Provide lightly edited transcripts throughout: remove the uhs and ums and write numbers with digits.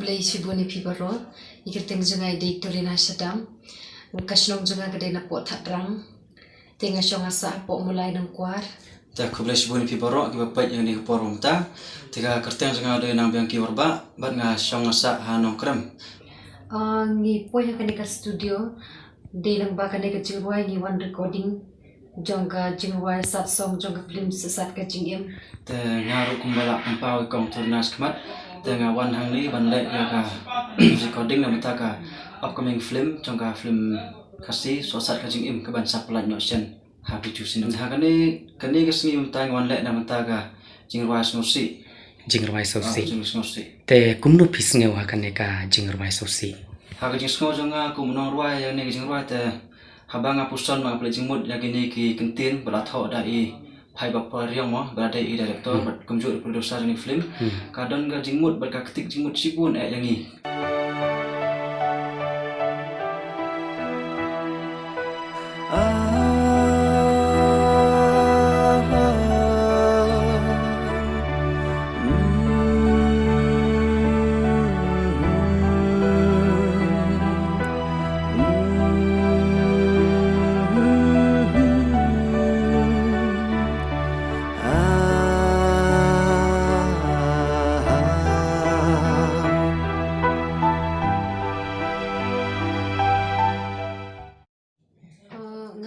kublai shibuni pibaro ikirteng jungai de torina shadam kasnong junga gede na pot hatrang tenga shonga sa po mulai nang kwar ta kublai shibuni pibaro ki bapai yang ni porum ta tiga kerteng junga de nang biang ki warba bat nga shonga sa hanong kram ngi poya kanika studio de lang ba kanika jingwai ngi one recording jongga jingwai sat song jongga film sesat ka jingem te ngaru kumbala ampau kong turnas kmat te nga wan hang ni ban le ya ka recording na mata ka upcoming film jongga film kasi sosat ka jingem ka ban supply no sen happy to sin ha kani ka singi mata wan le na mata ka jingwai snosi te kumno pisnge wa kanika jingwai sosi ha ka jingsko jonga kumno ruai yang ne jingwai te habang apuson mga pelajimut lagi ni ki kentin belatho dai pai bapa riang mo berada i director kumjur producer ni film kadon ga jingmut berka ketik jingmut sibun yang ni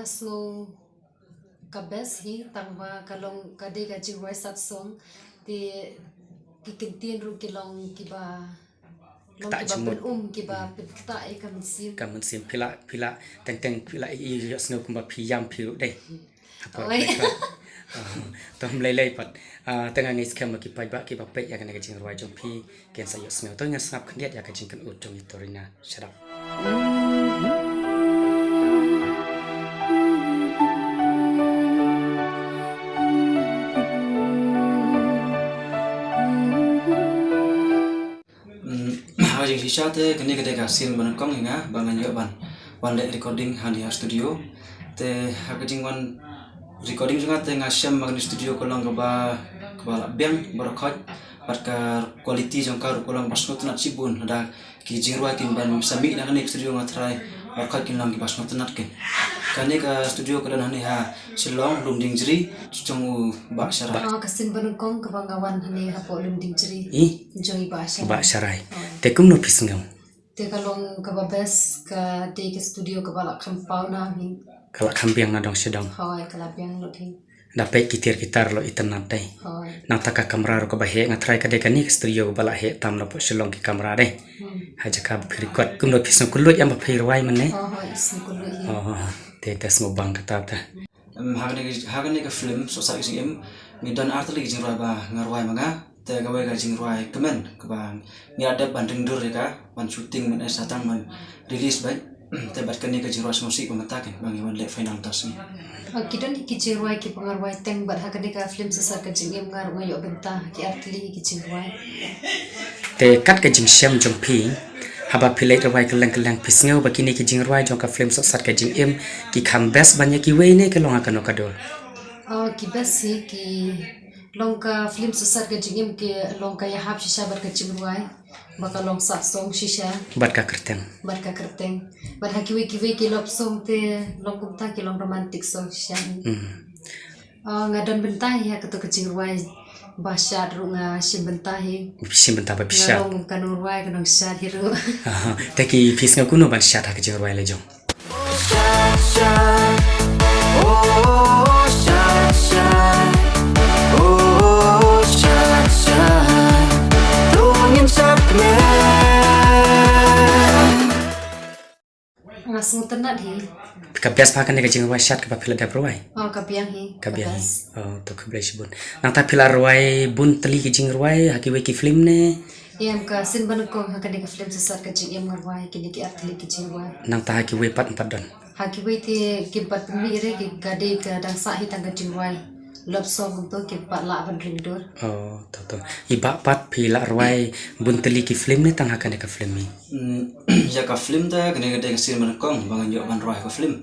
ngaslo kabes hi tangwa kalong kade ga jingwai sat song ti kikintin ru kilong kiba long kiba kiba kiba kamun sim pila teng pila i snow kumba piyam piru dei tom lei pat tengah ngis kem ki pai ba ki ba pe ya kan ga jing roi jong pi ken sa yo snow to nga snap khniat ya ka jing kan ut jong itorina sharap jing sisa te kini kede ka sin ban kong hinga bangan yo ban wan le recording hani studio te ha ka jing wan recording junga te ngasem magni studio kolong ba biang barakhot barka quality jong ka kolong basnot na cibun ada ki jingwa kin ban sami na kani studio ngatrai barakhot kin lang ki basnot nat ken kani ka studio kolan hani ha silong lumding jri jong ba syara kasin ban kong ka bangawan hani ha po lumding jri jong ba syarai te kum no pisngau te kalong ka babes ka te ke studio ka bala kampau na hi kala kampiang na dong sedang hoi kala biang lo thi dapat gitar lo internet dai nang taka kamera ro ko bahe ngatrai ka de kani studio bala he tam no po silong ki kamera dai haja ka record kum no pisno kulut yang ba phir wai man ne ism kulut te tas mo bang kata ta hagani ka film so sa ising mi dan artli jing ba ngarwai manga te gawe ga jing roi kemen ka ba mi ada banding dur ka man shooting man satang man release bai te bat kani ka jing roi musik pematakan bang iwan le final tas ni kidan ki jirwai ki pangarwai teng bat hakani ka film sesar ka jing ngar yo benta ki artli ki jirwai te kat ka jing syam jong pi haba pilai rawai kelang pisngau bakini ki jing roi jong ka film sesar ka jing em ki kham best banyak ki we ne ke longa kano kadol ki best si ki longka film sesat ke jingim ke longka ya hap shisha bar ke jingwai baka long sat song shisha bat ka kerteng bat hakiwe ki lop song te long kumta ki long romantic song shisha ngadon bentah ya ketu ke jingwai basyat ru nga sim bentah ba bisya long kanurwai kanong syat hiru te ki pisngau kuno ban syat ha ke jingwai le jong ngasung tenat hi kabias pa kan ka jing roi syat ka pila da roi kabiang hi to kabias bun nang ta pila roi bun teli ki jing roi hakiwe ki film ne yam ka sin ban ko hakani ka film sesat ka jing yam ngarwai kini ki artli ki jing roi nang ta hakiwe pat don hakiwe te ki pat mi re ki gade ka dang sa hi tang ka jing roi lop song to ki pat la ban ring dur to iba pat pila roi bun teli ki film ne tang hakani ka film ni ya ka film ta kene gade ka sin ban kong bangan yo ban roi ka film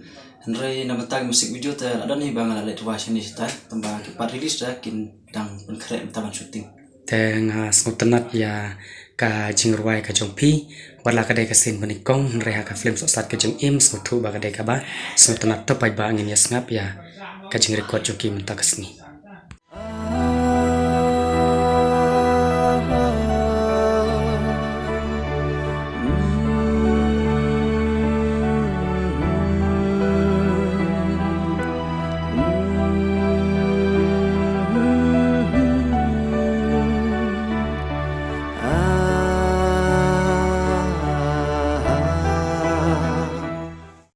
Henry namatag musik video ta ada ni bangal ala tuwa sini ta tamba ki pat release ta kin dang pen kre taban shooting tengah snotenat ya ka jing ruai ka jong pi wala ka dai ka sin bani kong reha ka film so sat ka jong im so thu ba ka dai ka ba so tanat to pai ba ngin yas ngap ya ka jing record jo ki mentak sni